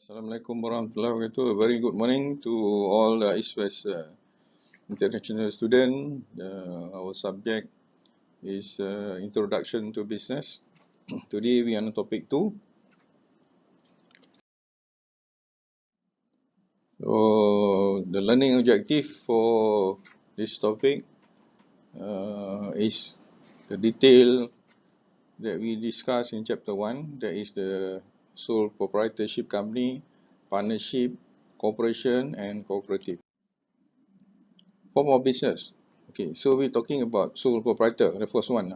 Assalamualaikum warahmatullahi wabarakatuh. A very good morning to all the East West international students. Our subject is Introduction to Business. Today we are on topic 2. So the learning objective for this topic is the detail that we discussed in chapter 1. That is the sole proprietorship company, partnership, corporation and cooperative. Form of business. Okay, so we're talking about sole proprietor, the first one.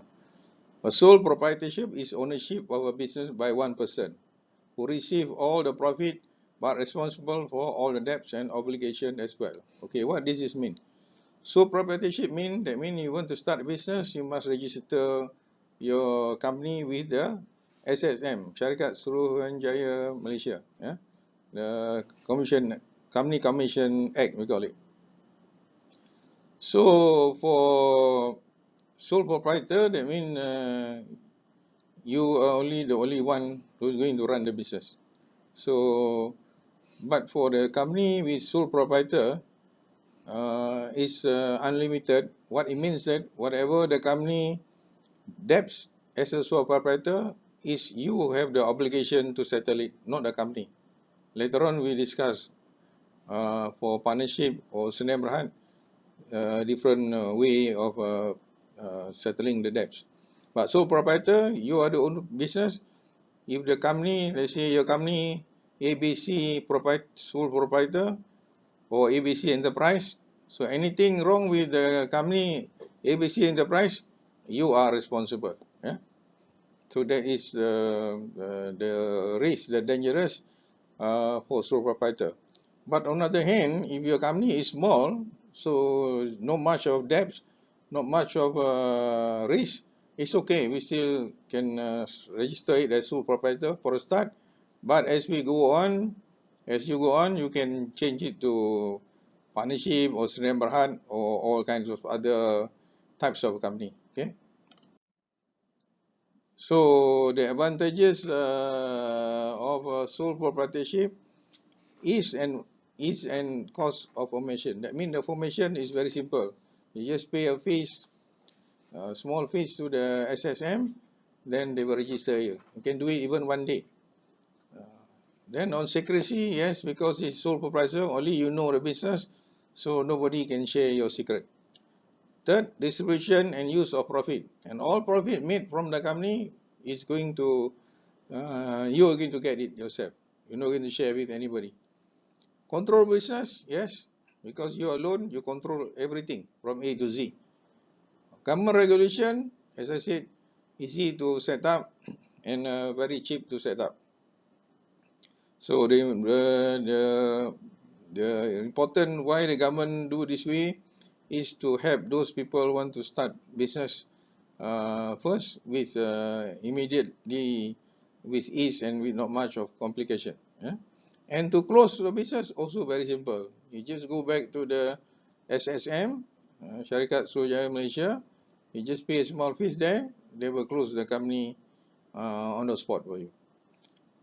A sole proprietorship is ownership of a business by one person who receive all the profit but responsible for all the debts and obligation as well. Okay, what does this mean? Sole proprietorship means you want to start a business, you must register your company with the SSM, Syarikat Suruhanjaya Malaysia. Yeah? The Company Commission Act, we call it. So for sole proprietor, that means you are the only one who's going to run the business. So, but for the company with sole proprietor, is unlimited. What it means that whatever the company debts as a sole proprietor is you have the obligation to settle it, not the company. Later on we discuss for partnership or Senin Berhad, different way of settling the debts. But sole proprietor, you are the own business. If the company, let's say your company ABC sole proprietor or ABC Enterprise, so anything wrong with the company ABC Enterprise, you are responsible. Yeah? So that is the risk, the dangerous for sole proprietor. But on the other hand, if your company is small, so not much of debts, not much of risk, it's okay. We still can register it as sole proprietor for a start. But as we go on, you can change it to partnership or Senin Berhad or all kinds of other types of company. Okay. So the advantages of sole proprietorship is and cost of formation. That means the formation is very simple. You just pay a fees, small fees to the SSM, then they will register you. You can do it even one day. Then on secrecy, yes, because it's sole proprietor, only you know the business, so nobody can share your secret. Third, distribution and use of profit. And all profit made from the company is going to, you are going to get it yourself. You're not going to share with anybody. Control business, yes, because you alone, you control everything from A to Z. Government regulation, as I said, easy to set up and very cheap to set up. So the important why the government do this way is to help those people want to start business first with immediately with ease and with not much of complication. Yeah? And to close the business also very simple. You just go back to the SSM, Syarikat Suruhanjaya Malaysia. You just pay a small fees there. They will close the company on the spot for you.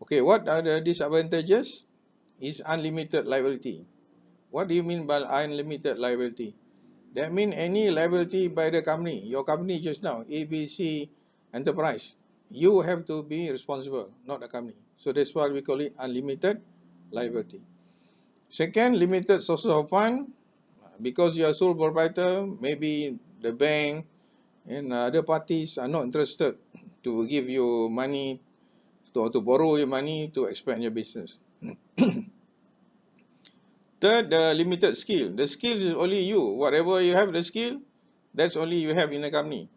Okay, what are the disadvantages? Is unlimited liability. What do you mean by unlimited liability? That means any liability by the company, your company just now, ABC Enterprise, you have to be responsible, not the company. So that's why we call it unlimited liability. Second, limited sources of fund. Because you are sole proprietor, maybe the bank and other parties are not interested to give you money, to borrow your money to expand your business. Third, the limited skill. The skill is only you. Whatever you have the skill, that's only you have in the company.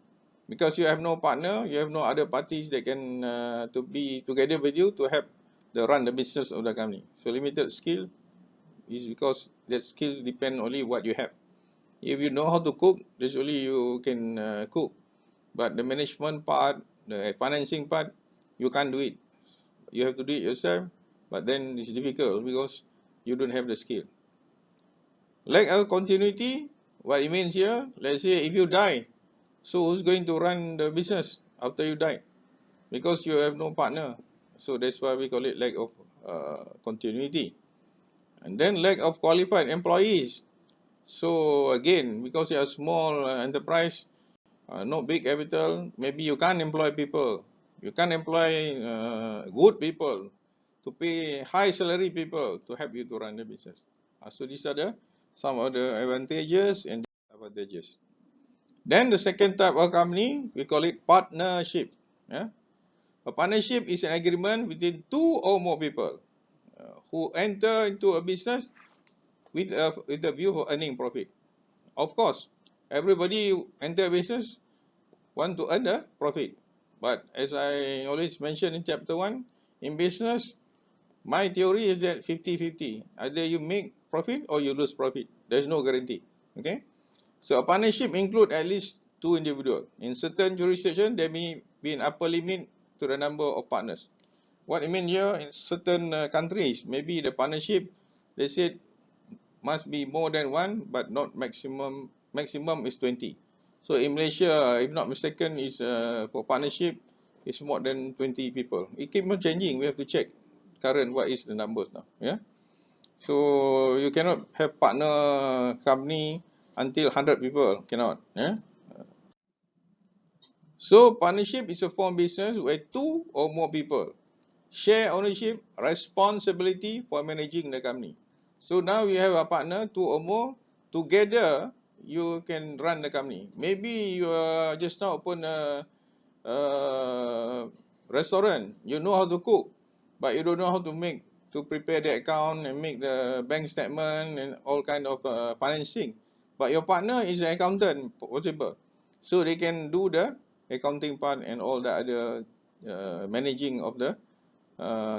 Because you have no partner, you have no other parties that can to be together with you to help run the business of the company. So limited skill is because that skill depend only what you have. If you know how to cook, that's only you can cook. But the management part, the financing part, you can't do it. You have to do it yourself, but then it's difficult because you don't have the skill. Lack of continuity, what it means here, let's say if you die, so who's going to run the business after you die? Because you have no partner. So that's why we call it lack of continuity. And then lack of qualified employees. So again, because you're a small enterprise, no big capital, maybe you can't employ people. You can't employ good people to pay high salary people to help you to run the business. So these are some of the advantages and disadvantages. Then the second type of company, we call it partnership. Yeah? A partnership is an agreement between two or more people who enter into a business with a view for earning profit. Of course, everybody enter a business want to earn a profit. But as I always mention in chapter 1, in business, my theory is that 50-50. Either you make profit or you lose profit. There's no guarantee. Okay? So a partnership include at least two individuals. In certain jurisdictions, there may be an upper limit to the number of partners. What I mean here, in certain countries, maybe the partnership, they said must be more than one, but not maximum. Maximum is 20. So in Malaysia, if not mistaken, is for partnership is more than 20 people. It keep on changing. We have to check current what is the numbers now. Yeah. So you cannot have partner company until 100 people. Cannot. Yeah. So partnership is a form of business where two or more people share ownership, responsibility for managing the company. So now you have a partner, two or more, together you can run the company. Maybe you just now open a restaurant, you know how to cook, but you don't know how to prepare the account and make the bank statement and all kind of financing. But your partner is an accountant, possible. So they can do the accounting part and all the other managing of the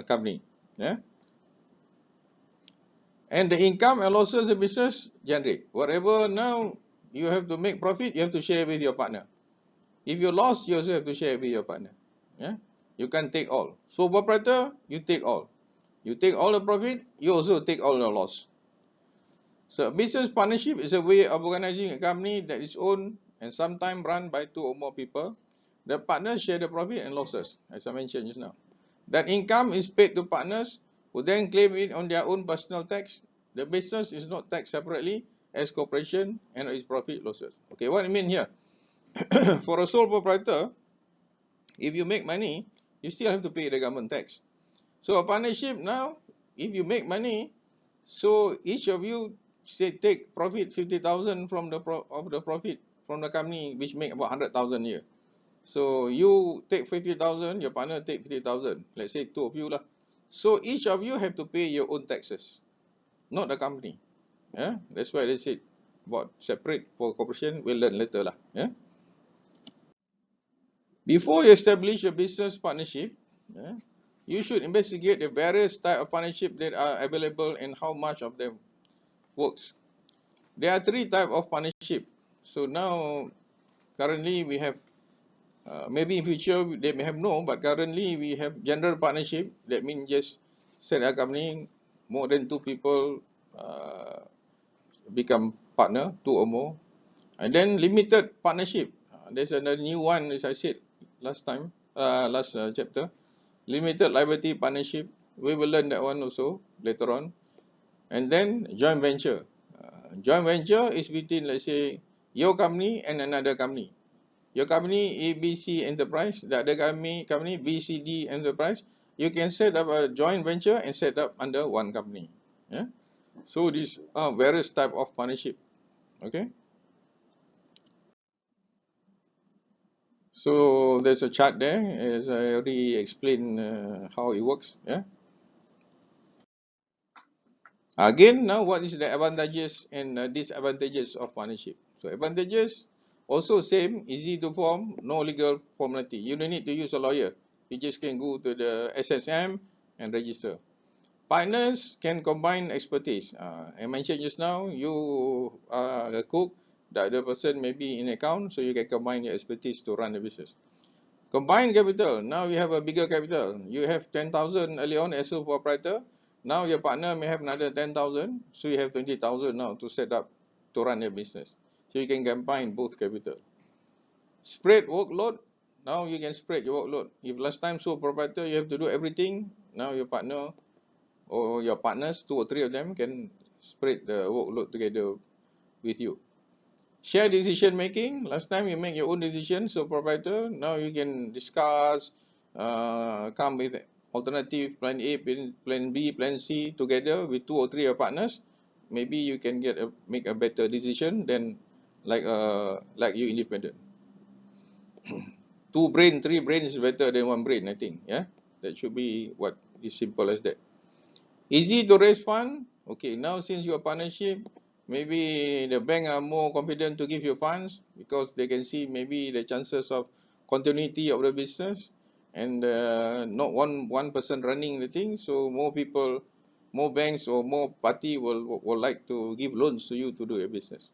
company. Yeah. And the income and losses the business generate. Whatever now you have to make profit, you have to share with your partner. If you lost, you also have to share with your partner. Yeah. You can't take all. So operator, you take all. You take all the profit, you also take all the loss. So business partnership is a way of organizing a company that is owned and sometimes run by two or more people. The partners share the profit and losses, as I mentioned just now. That income is paid to partners who then claim it on their own personal tax. The business is not taxed separately as corporation and its profit losses. Okay, what I mean here? For a sole proprietor, if you make money, you still have to pay the government tax. So a partnership now, if you make money, so each of you say take profit 50,000 from the profit from the company, which make about 100,000 a year. So you take 50,000, your partner take 50,000. Let's say two of you lah. So each of you have to pay your own taxes, not the company. Yeah, that's why they said about separate for corporation. We'll learn later lah. Yeah. Before you establish a business partnership, yeah, you should investigate the various type of partnership that are available and how much of them works. There are three type of partnership. So now, currently we have, maybe in future they may have no, but currently we have general partnership. That means just set a company, more than two people become partner, two or more. And then limited partnership. There's another new one, as I said last time, last chapter. Limited liability partnership. We will learn that one also later on. And then joint venture. Joint venture is between, let's say, your company and another company. Your company ABC Enterprise, the other company BCD Enterprise. You can set up a joint venture and set up under one company. Yeah. So these are various type of partnership. Okay. So there's a chart there, as I already explained how it works. Yeah. Again, now what is the advantages and disadvantages of partnership? So advantages, also same, easy to form, no legal formality. You don't need to use a lawyer. You just can go to the SSM and register. Partners can combine expertise. I mentioned just now, you are a cook, the other person may be in account, so you can combine your expertise to run the business. Combined capital, now you have a bigger capital. You have 10,000 early on as a operator. Now your partner may have another 10,000, so you have 20,000 now to set up, to run your business. So you can combine both capital. Spread workload, Now you can spread your workload. If last time sole proprietor you have to do everything, now your partner or your partners, 2 or 3 of them, can spread the workload together with you. Share decision making. Last time you make your own decision, sole proprietor. Now you can discuss, come with alternative plan A, plan B, plan C together with 2 or 3 of partners. Maybe you can make a better decision than like you independent. 2 brain, 3 brains is better than 1 brain, I think. Yeah, that should be what is simple as that. Easy to raise fund. Okay, now since you are partnership, maybe the bank are more confident to give you funds because they can see maybe the chances of continuity of the business, and not one person running the thing. So more people, more banks or more party will like to give loans to you to do your business.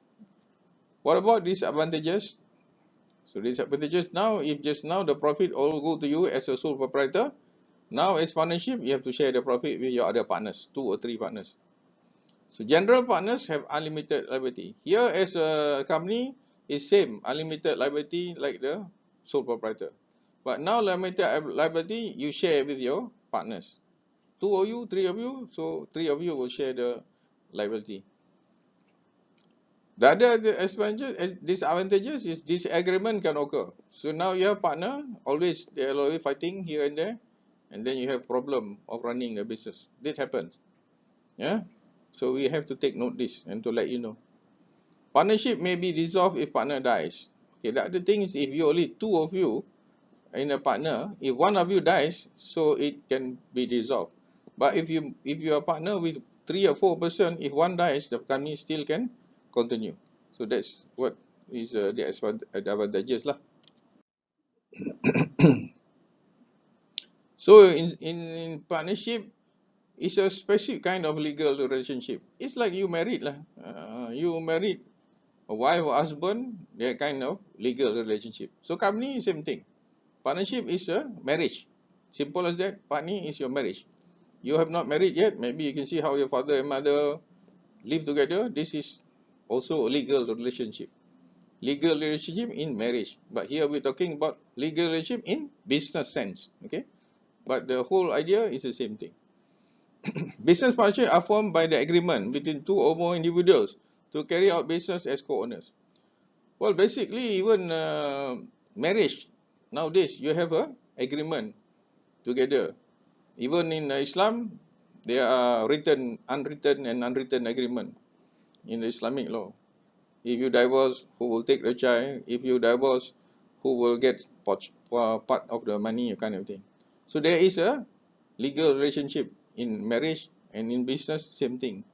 What about disadvantages? So disadvantages now, if just now the profit all go to you as a sole proprietor, now as partnership you have to share the profit with your other partners, 2 or 3 partners. So general partners have unlimited liability. Here as a company is same, unlimited liability like the sole proprietor. But now limited liability you share with your partners. 2 of you, 3 of you, so 3 of you will share the liability. The other disadvantages is disagreement can occur. So now you have partner, always they are always fighting here and there, and then you have problem of running a business. This happens. Yeah. So we have to take note this and to let you know. Partnership may be dissolved if partner dies. Okay, the other thing is if you only 2 of you in a partner, if one of you dies, so it can be dissolved. But if you are partner with 3 or 4 person, if one dies, the company still can continue. So that's what is the advantages lah. So in partnership, it's a specific kind of legal relationship. It's like you married lah. You married a wife or husband, that kind of legal relationship. So company is same thing. Partnership is a marriage. Simple as that. Partner is your marriage. You have not married yet. Maybe you can see how your father and mother live together. This is also a legal relationship. Legal relationship in marriage. But here we're talking about legal relationship in business sense. Okay. But the whole idea is the same thing. Business partnership are formed by the agreement between 2 or more individuals to carry out business as co-owners. Well, basically, even marriage, nowadays, you have a agreement together. Even in Islam, there are unwritten and unwritten agreement in the Islamic law. If you divorce, who will take the child? If you divorce, who will get part of the money, kind of thing. So there is a legal relationship in marriage, and in business, same thing.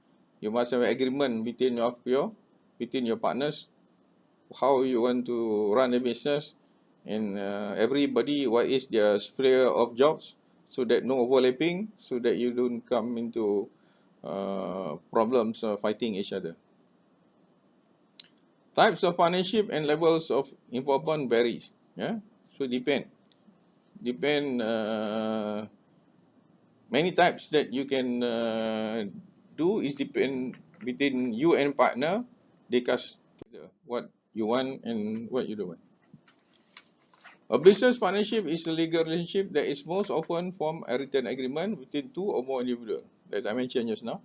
You must have an agreement between your partners, how you want to run a business, and everybody what is their sphere of jobs, so that no overlapping, so that you don't come into problems fighting each other. Types of partnership and levels of involvement varies. Yeah, so depend many types that you can do is depend between you and partner. Discuss what you want and what you don't want. A business partnership is a legal relationship that is most often formed a written agreement between 2 or more individuals, that I mentioned just now.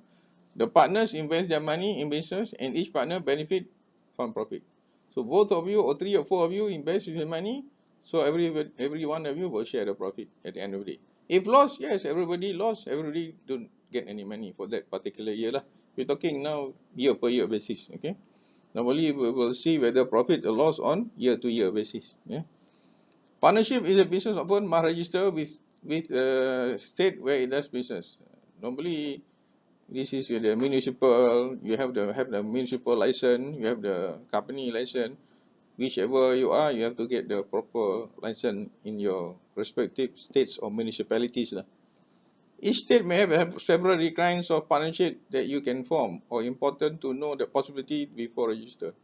The partners invest their money in business and each partner benefit from profit. So both of you or 3 or 4 of you invest your money, so every one of you will share the profit at the end of the day. If lost, yes, everybody lost, everybody don't get any money for that particular year lah. We're talking now year per year basis, okay? Normally we will see whether profit or loss on year to year basis. Yeah. Partnership is a business often must register with state where it does business. Normally, this is the municipal. You have the municipal license. You have the company license. Whichever you are, you have to get the proper license in your respective states or municipalities lah. Each state may have several kinds of partnership that you can form, or important to know the possibility before register.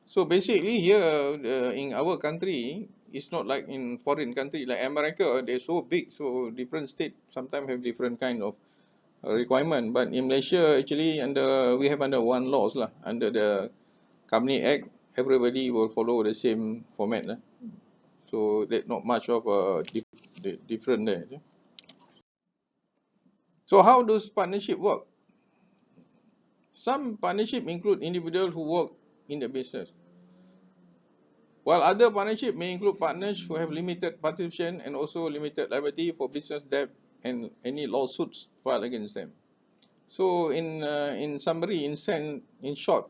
So basically here in our country, it's not like in foreign country like America. They're so big, so different state sometimes have different kind of requirement. But in Malaysia, actually we have under one laws lah. Under the Company Act, everybody will follow the same format lah. So there's not much of a different there. So how does partnership work? Some partnership include individuals who work in the business, while other partnership may include partners who have limited participation and also limited liability for business debt and any lawsuits filed against them. So in summary, in short,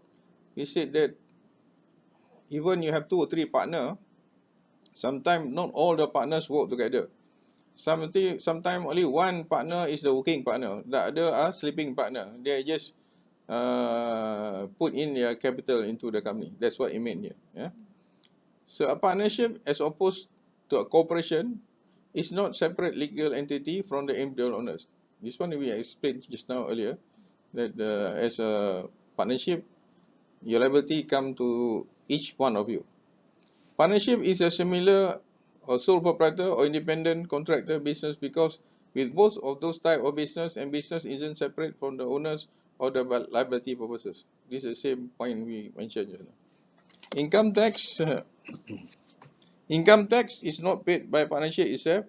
we said that even you have 2 or 3 partners, sometimes not all the partners work together. Sometimes only one partner is the working partner. The other are sleeping partner. They just put in their capital into the company. That's what it meant here. Yeah. So a partnership, as opposed to a corporation, is not separate legal entity from the individual owners. This one we explained just now earlier, that as a partnership, your liability come to each one of you. Partnership is a similar or sole proprietor or independent contractor business because with both of those type of business and business isn't separate from the owners or the liability purposes. This is the same point we mentioned just now. Income tax. Income tax is not paid by partnership itself.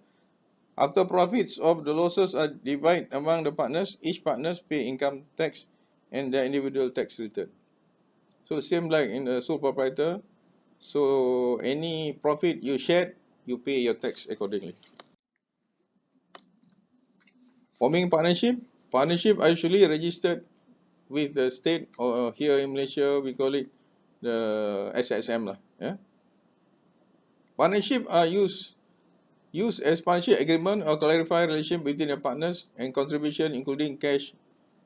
After profits of the losses are divided among the partners, each partners pay income tax and their individual tax return. So same like in the sole proprietor. So any profit you share, you pay your tax accordingly. Forming partnership. Partnership are usually registered with the state, or here in Malaysia we call it the SSM lah. Yeah. Partnership are used as partnership agreement or clarify relation between the partners and contribution including cash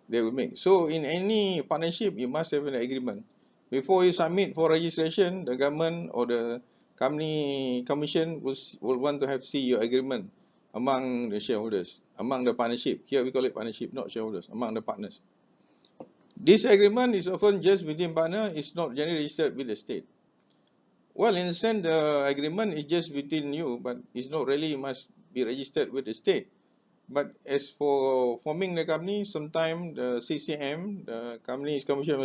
they will make. So in any partnership you must have an agreement. Before you submit for registration, the government or the company commission will want to see your agreement among the shareholders, among the partnership. Here we call it partnership, not shareholders, among the partners. This agreement is often just between partners, it's not generally registered with the state. Well, in a sense, the agreement is just between you, but it's not really must be registered with the state. But as for forming the company, sometimes the CCM, the Companies Commission of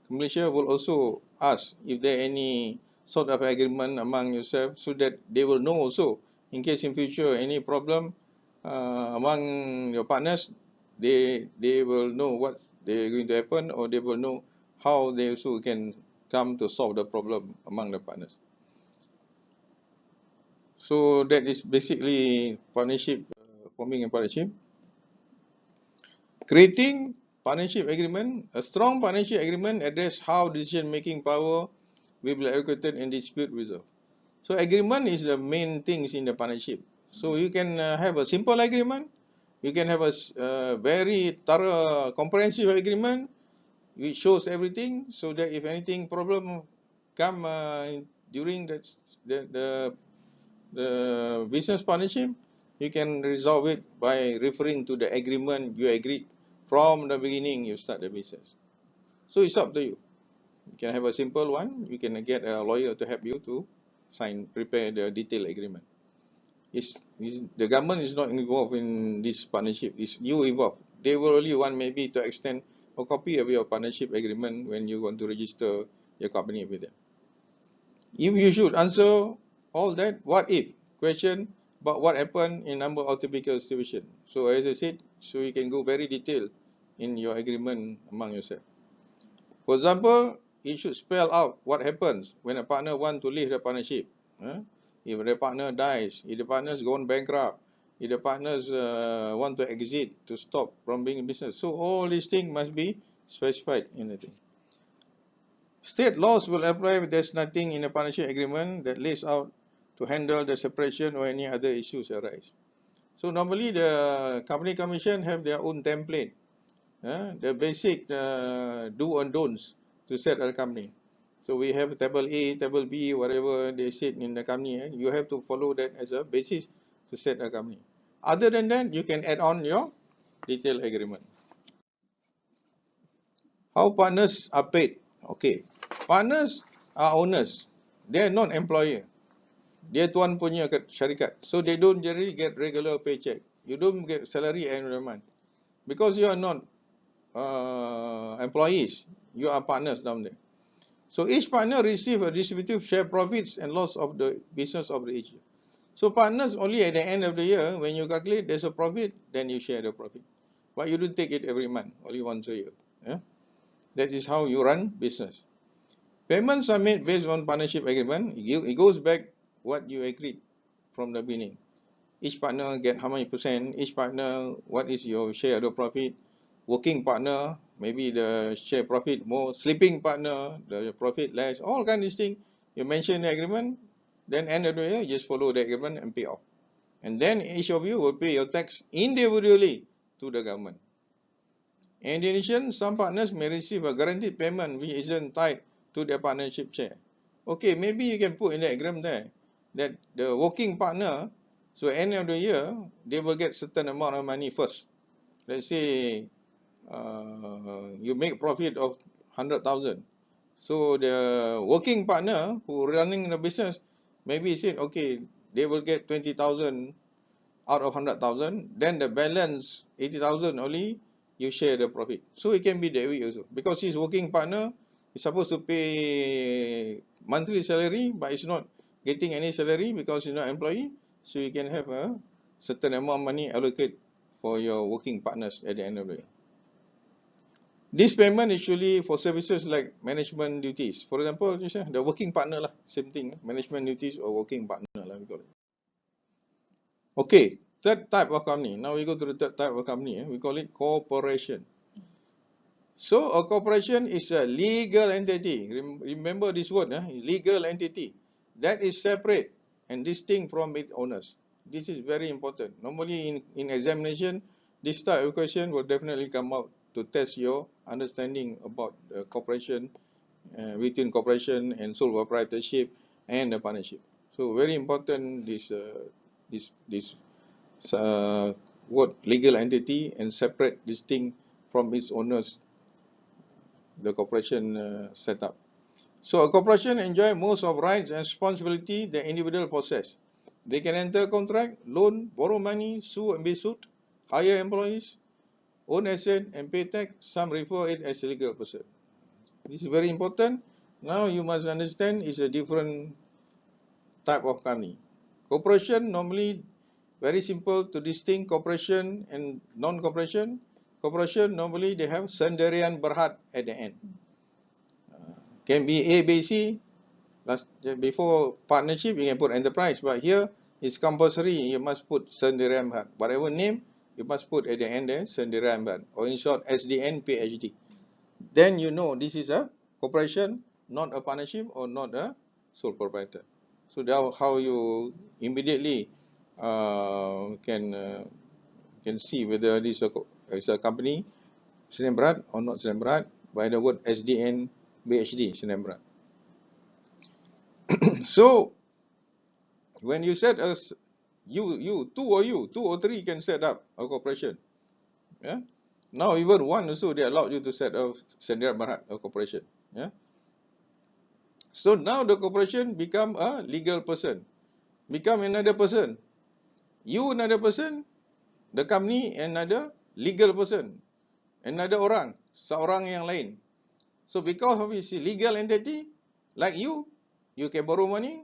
Malaysia, will also ask if there any sort of agreement among yourself, so that they will know also, in case in future any problem among your partners, they will know what they are going to happen, or they will know how they also can come to solve the problem among the partners. So that is basically partnership, forming a partnership. Creating partnership agreement. A strong partnership agreement addresses how decision-making power will be allocated and dispute resolved. So agreement is the main things in the partnership. So you can have a simple agreement. You can have a very thorough, comprehensive agreement which shows everything, so that if anything problem come during the business partnership, you can resolve it by referring to the agreement you agreed from the beginning you start the business. So it's up to you. You can have a simple one. You can get a lawyer to help you to prepare the detailed agreement. The government is not involved in this partnership. It's you involved. They will only want maybe to extend a copy of your partnership agreement when you want to register your company with them. If you should answer all that, what if question, but what happened in number of typical situations. So as I said, so you can go very detailed in your agreement among yourself. For example, you should spell out what happens when a partner wants to leave the partnership. If the partner dies, if the partner's gone bankrupt, if the partners want to exit, to stop from being in business. So all these things must be specified in the thing. State laws will apply if there's nothing in the partnership agreement that lays out to handle the separation or any other issues arise. So normally the company commission have their own template, the basic do and don'ts to set a company. So we have table A, table B, whatever they said in the company, you have to follow that as a basis to set a company. Other than that, you can add on your detailed agreement. How partners are paid? Okay, partners are owners. They are not employer. Dia tuan punya syarikat. So they don't generally get regular paycheck. You don't get salary every month. Because you are not employees. You are partners down there. So each partner receive a distributive share profits and loss of the business of the each year. So partners only at the end of the year, when you calculate there's a profit, then you share the profit. But you don't take it every month, only once a year. Yeah? That is how you run business. Payments are made based on partnership agreement. It goes back what you agreed from the beginning. Each partner get how many percent, each partner, what is your share of the profit, working partner, maybe the share profit more, sleeping partner, the profit less, all kind of these things. You mention the agreement, then end of the year, just follow the agreement and pay off. And then each of you will pay your tax individually to the government. In addition, some partners may receive a guaranteed payment which isn't tied to their partnership share. Okay, maybe you can put in the agreement there that the working partner, so end of the year, they will get certain amount of money first. Let's say you make profit of 100,000. So the working partner who running the business, maybe said, okay, they will get 20,000 out of 100,000, then the balance 80,000 only you share the profit. So it can be that way also, because his working partner is supposed to pay monthly salary, but it's not getting any salary because he's not employee. So you can have a certain amount of money allocated for your working partners at the end of the year. This payment is usually for services like management duties. For example, the working partner lah, same thing, management duties or working partner lah we call it. Okay, third type of company. Now we go to the third type of company. We call it corporation. So a corporation is a legal entity. Remember this word, legal entity. That is separate and distinct from its owners. This is very important. Normally in examination, this type of question will definitely come out to test your understanding about the corporation, between corporation and sole proprietorship and the partnership. So very important this word legal entity and separate, distinct from its owners, the corporation setup. So a corporation enjoys most of rights and responsibility the individual possess. They can enter contract, loan, borrow money, sue and be sued, hire employees, own asset and pay tax. Some refer it as a legal person. This is very important. Now you must understand it's a different type of company. Corporation normally very simple to distinct corporation and non-corporation. Corporation normally they have sendirian berhad at the end. Can be A, B, C. Before partnership you can put enterprise, but here it's compulsory. You must put sendirian berhad. Whatever name you must put at the end there sendirian berhad, or in short SDN PhD. Then you know this is a corporation, not a partnership or not a sole proprietor. So that's how you immediately can see whether this is a company Sdn Bhd or not Sdn Bhd by the word SDN BHD Sdn Bhd. So when you set a two or three can set up a corporation. Yeah. Now even one also they allow you to set up Sdn Bhd a corporation. Yeah. So now the corporation become a legal person, become another person. You another person, the company another legal person, another orang, seorang yang lain. So because of his legal entity, like you can borrow money,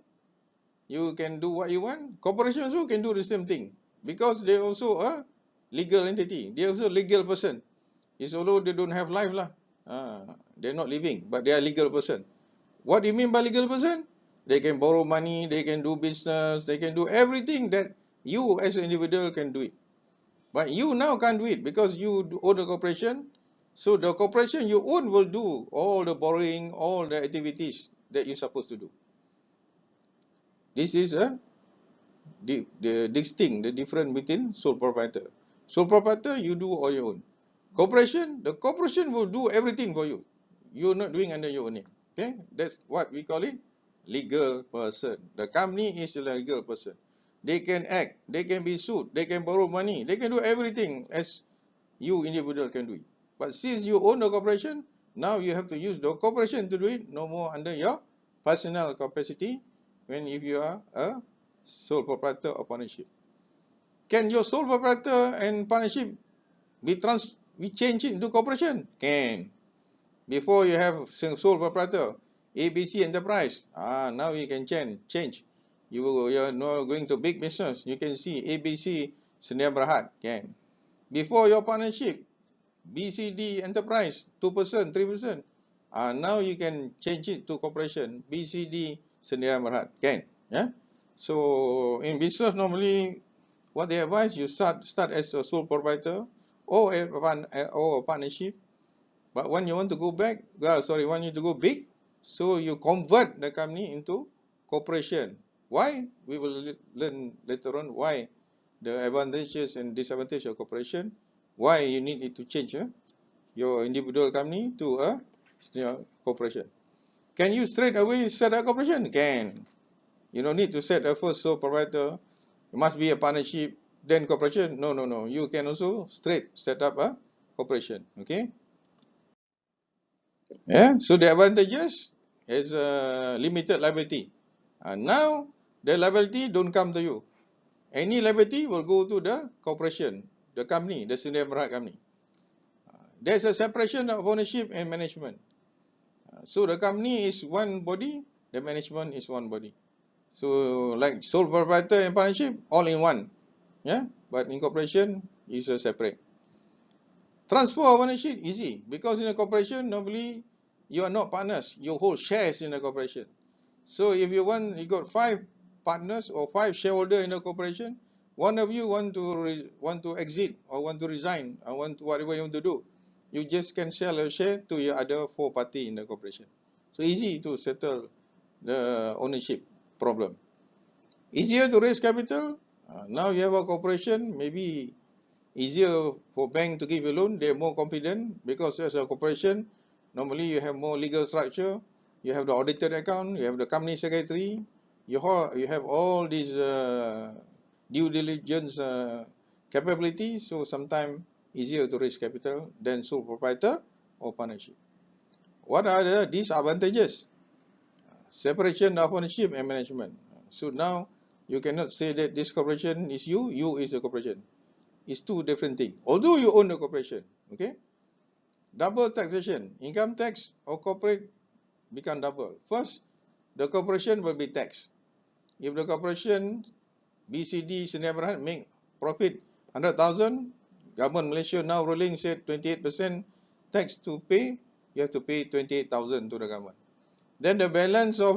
you can do what you want. Corporation also can do the same thing because they also a legal entity. They also legal person. It's although they don't have life lah, they're not living, but they are legal person. What do you mean by legal person? They can borrow money, they can do business, they can do everything that you as an individual can do it. But you now can't do it because you own a corporation. So the corporation you own will do all the borrowing, all the activities that you're supposed to do. This is the difference between sole proprietor. Sole proprietor, you do all your own. Corporation, the corporation will do everything for you. You're not doing under your own name. Okay, that's what we call it legal person. The company is a legal person. They can act, they can be sued, they can borrow money, they can do everything as you individual can do it. But since you own the corporation, now you have to use the corporation to do it, no more under your personal capacity when if you are a sole proprietor or partnership. Can your sole proprietor and partnership we change it into corporation? Can. Before you have sole proprietor, ABC Enterprise. Now you can change. You are now going to big business. You can see ABC Sdn Bhd. Can. Before your partnership, BCD Enterprise, 2%, 3%. Now you can change it to corporation, BCD Sdn Bhd. Can. Yeah. So in business normally, what they advise, you start as a sole proprietor or a partnership. But when you want to go back, when you to go big, so you convert the company into corporation. Why? We will learn later on why the advantages and disadvantages of corporation. Why you need it to change your individual company to a corporation. Can you straight away set a corporation? Can. You don't need to set a first sole proprietor. It must be a partnership, then corporation. No, no, no. You can also straight set up a corporation. Okay. Yeah. So the advantages is limited liability. Now the liability don't come to you. Any liability will go to the corporation, the company, the Sdn Bhd company. There's a separation of ownership and management. So the company is one body, the management is one body. So like sole proprietor and partnership, all in one. Yeah. But in corporation is separate. Transfer of ownership easy because in a corporation normally you are not partners. You hold shares in a corporation. So if you got 5 partners or 5 shareholders in a corporation, one of you want to exit or want to resign or want to whatever you want to do, you just can sell a share to your other 4 party in the corporation. So easy to settle the ownership problem. Easier to raise capital. Now you have a corporation, maybe easier for bank to give you loan. They're more confident because as a corporation, normally you have more legal structure. You have the audited account. You have the company secretary. You have all these due diligence capabilities. So sometimes easier to raise capital than sole proprietor or partnership. What are the disadvantages? Separation of ownership and management. So now you cannot say that this corporation is you is the corporation. It's two different things. Although you own the corporation, okay? Double taxation, income tax or corporate become double. First, the corporation will be taxed. If the corporation BCD Sdn Bhd make profit 100,000, government Malaysia now ruling said 28% tax to pay. You have to pay 28,000 to the government. Then the balance of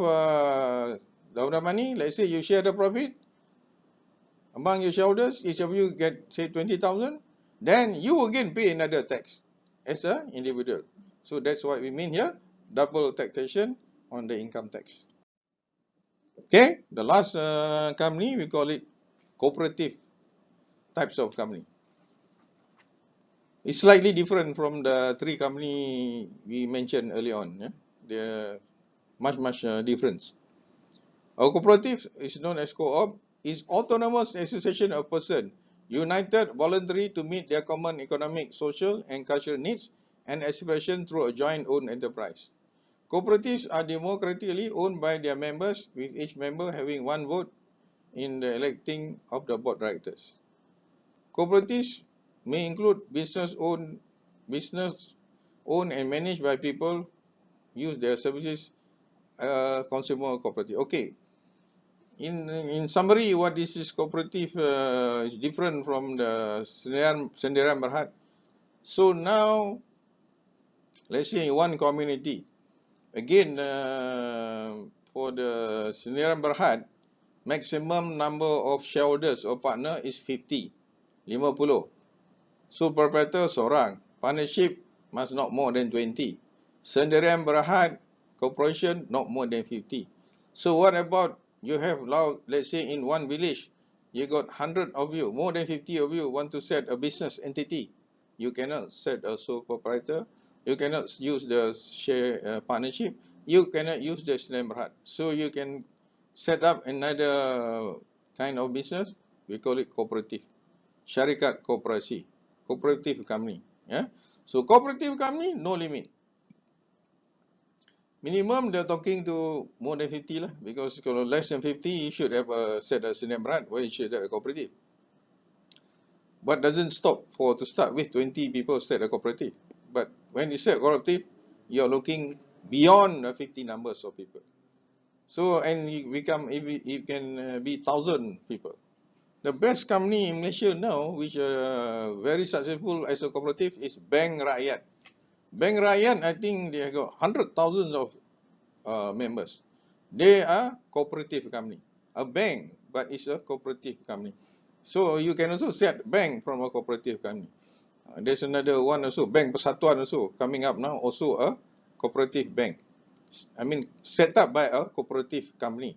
the money, let's say you share the profit among your shareholders, each of you get say 20,000, then you again pay another tax as an individual. So that's what we mean here, double taxation on the income tax. Okay, the last company, we call it cooperative types of company. It's slightly different from the 3 company we mentioned earlier on. Yeah? They're much difference. A cooperative is known as co-op, is autonomous association of persons united voluntarily to meet their common economic, social, and cultural needs and aspiration through a joint owned enterprise. Cooperatives are democratically owned by their members, with each member having 1 vote in the electing of the board directors. Cooperatives may include business owned and managed by people use their services, consumer cooperative. Okay. In summary, what this is cooperative is different from the Sdn Bhd. So now, let's say in one community, again for the Sdn Bhd, maximum number of shareholders or partner is 50. So proprietor seorang, partnership must not more than 20. Sdn Bhd corporation not more than 50. So what about you have now, let's say in one village, you got 100 of you, more than 50 of you want to set a business entity. You cannot set a sole proprietor. You cannot use the share partnership. You cannot use the Sdn Bhd. So you can set up another kind of business. We call it cooperative. Syarikat Koperasi. Cooperative company. Yeah. So cooperative company, no limit. Minimum they're talking to more than 50 lah, because kalau less than 50 you should have set a Sdn Bhd, why you should have a cooperative. But doesn't stop to start with 20 people set a cooperative. But when you set a cooperative, you're looking beyond 50 numbers of people. So, and it can be 1,000 people. The best company in Malaysia now, which are very successful as a cooperative, is Bank Rakyat. Bank Rakyat, I think they have got 100,000 of members. They are cooperative company. A bank, but it's a cooperative company. So you can also set bank from a cooperative company. There's another one also, Bank Persatuan also coming up now, also a cooperative bank. I mean, set up by a cooperative company.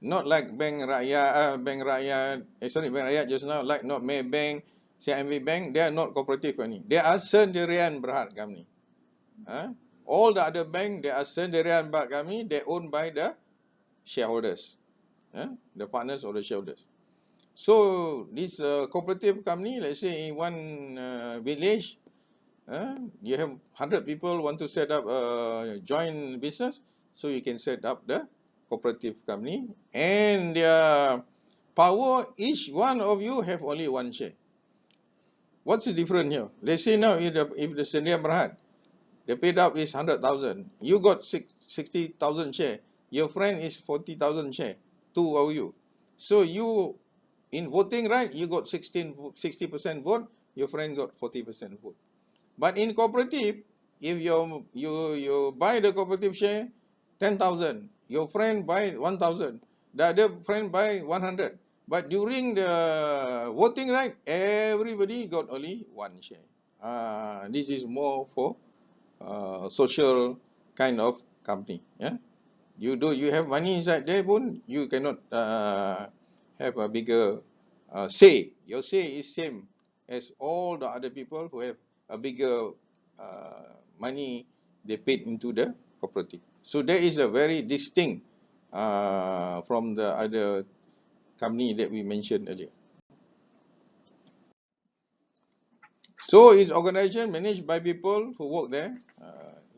Not like Bank Rakyat, Bank Rakyat just now, like not Maybank, CIMB Bank, they are not cooperative company. They are Sendirian Berhad company. All the other bank, they are Sendirian Berhad company, they're owned by the shareholders, the partners or the shareholders. So this cooperative company, let's say in one village, you have 100 people want to set up a joint business, so you can set up the cooperative company, and their power, each one of you have only one share. What's the difference here? Let's say now if the Sendirian Berhad, the paid up is 100,000, you got 60,000 share, your friend is 40,000 share, two of you. So you, in voting right, you got 60% vote, your friend got 40% vote. But in cooperative, if you buy the cooperative share 10,000, your friend buy 1,000, the other friend buy 100. But during the voting right, everybody got only one share. This is more for social kind of company. Yeah, you have money inside there, pun you cannot have a bigger say. Your say is same as all the other people who have a bigger money they paid into the cooperative. So there is a very distinct from the other company that we mentioned earlier. So it's organization managed by people who work there.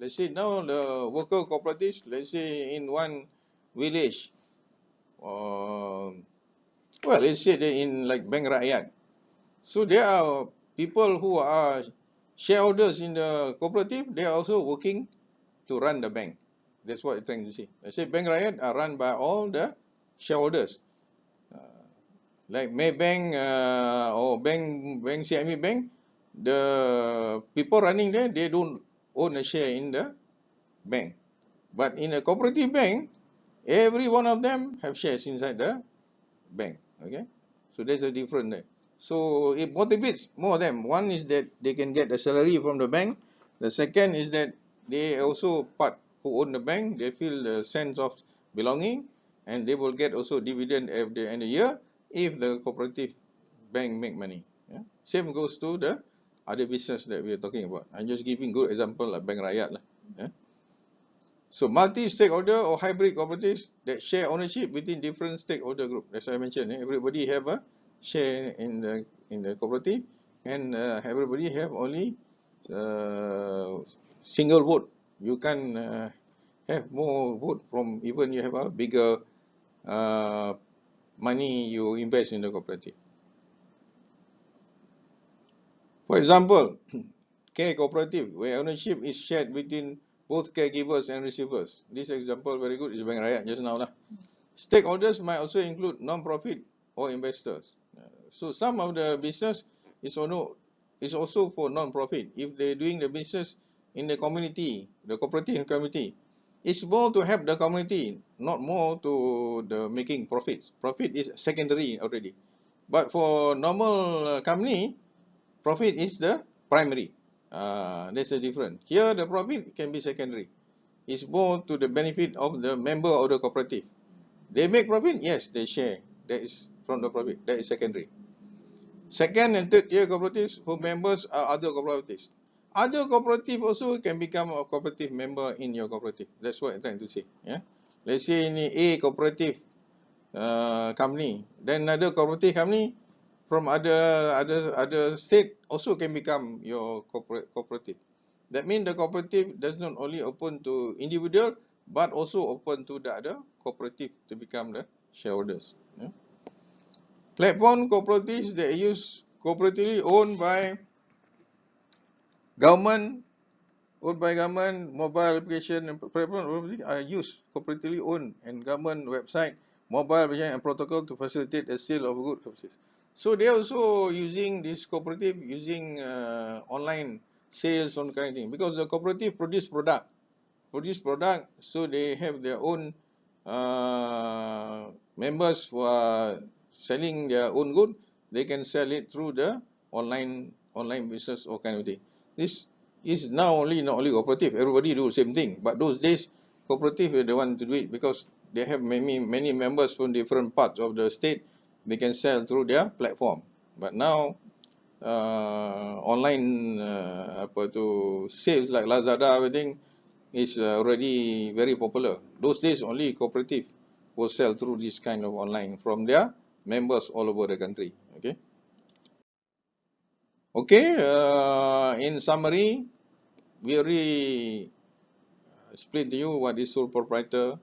Let's say now the worker cooperatives, let's say in one village, well, let's say they in like Bank Rakyat. So there are people who are shareholders in the cooperative, they are also working to run the bank. That's what I'm trying to say. I say Bank Rakyat are run by all the shareholders. Like Maybank or Bank CIMB Bank, the people running there, they don't own a share in the bank. But in a cooperative bank, every one of them have shares inside the bank. Okay, so there's a difference there. So it motivates more of them. One is that they can get a salary from the bank. The second is that they also part who own the bank, they feel the sense of belonging, and they will get also dividend at the end of the year if the cooperative bank make money. Yeah? Same goes to the other business that we are talking about. I'm just giving good example like Bank Rakyat lah. Yeah? So multi-stakeholder or hybrid cooperatives that share ownership between different stakeholder group. As I mentioned, everybody have a share in the cooperative, and everybody have only single vote. You can have more vote from even you have a bigger money you invest in the cooperative. For example, care cooperative where ownership is shared between both caregivers and receivers. This example very good is Bank Rakyat just now lah. Stakeholders might also include non-profit or investors. So some of the business is also for non-profit. If they're doing the business in the community, the cooperative community, it's more to help the community, not more to the making profits. Profit is secondary already. But for normal company, profit is the primary. There's a difference. Here the profit can be secondary. It's more to the benefit of the member of the cooperative. They make profit, yes, they share. That is from the profit. That is secondary. Second and third tier cooperatives whose members are other cooperatives. Other cooperative also can become a cooperative member in your cooperative. That's what I'm trying to say. Yeah. Let's say in A cooperative company, then another cooperative company from other state also can become your cooperative. That means the cooperative does not only open to individual, but also open to the other cooperative to become the shareholders. Yeah. Platform cooperatives that use cooperatively owned by government owned by government, mobile application and platform are used cooperatively owned and government website, mobile application and protocol to facilitate the sale of goods services. So they are also using this cooperative using online sales on kind of thing because the cooperative produce product, so they have their own members who are selling their own good. They can sell it through the online business or kind of thing. This is now not only cooperative, everybody do the same thing. But those days, cooperative is the one to do it because they have many members from different parts of the state. They can sell through their platform. But now online sales like Lazada, everything is already very popular. Those days only cooperative will sell through this kind of online from their members all over the country. Okay. In summary, we already explained to you what is sole proprietor.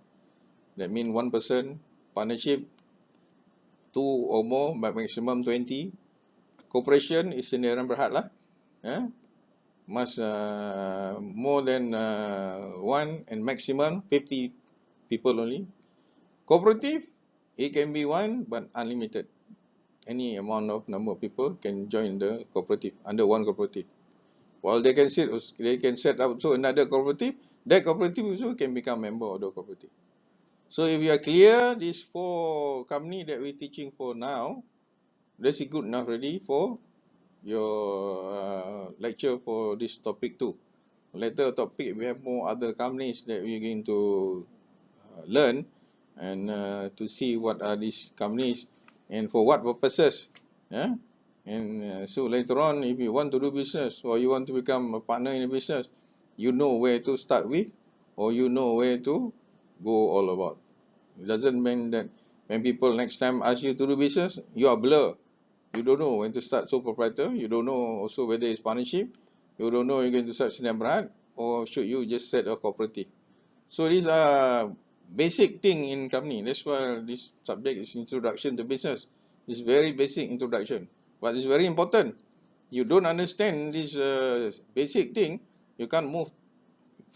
That means one person, partnership, two or more, but maximum 20. Corporation is sendirian berhad lah. Must more than one and maximum 50 people only. Cooperative, it can be one but unlimited. Any amount of number of people can join the cooperative under one cooperative. While they can set up also another cooperative, that cooperative also can become member of the cooperative. So if you are clear, these 4 company that we're teaching for now, that's good enough already for your lecture for this topic too. Later topic, we have more other companies that we're going to learn and to see what are these companies and for what purposes. And so later on, if you want to do business or you want to become a partner in a business, you know where to start with or you know where to go all about. It doesn't mean that when people next time ask you to do business, you are blur. You don't know when to start sole proprietor. You don't know also whether it's partnership. You don't know you're going to start sendirian berhad or should you just set a cooperative. So these are basic thing in company. That's why this subject is introduction to business. It's very basic introduction, but it's very important. You don't understand this basic thing, you can't move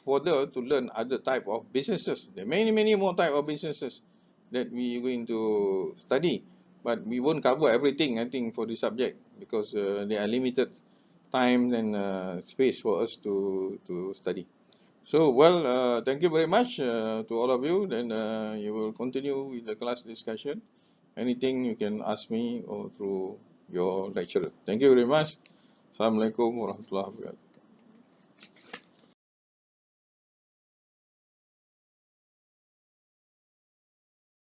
further to learn other type of businesses. There are many more type of businesses that we are going to study, but we won't cover everything, I think, for this subject because there are limited time and space for us to study. So, well, thank you very much to all of you. Then you will continue with the class discussion. Anything you can ask me or through your lecturer. Thank you very much. Assalamualaikum warahmatullahi wabarakatuh.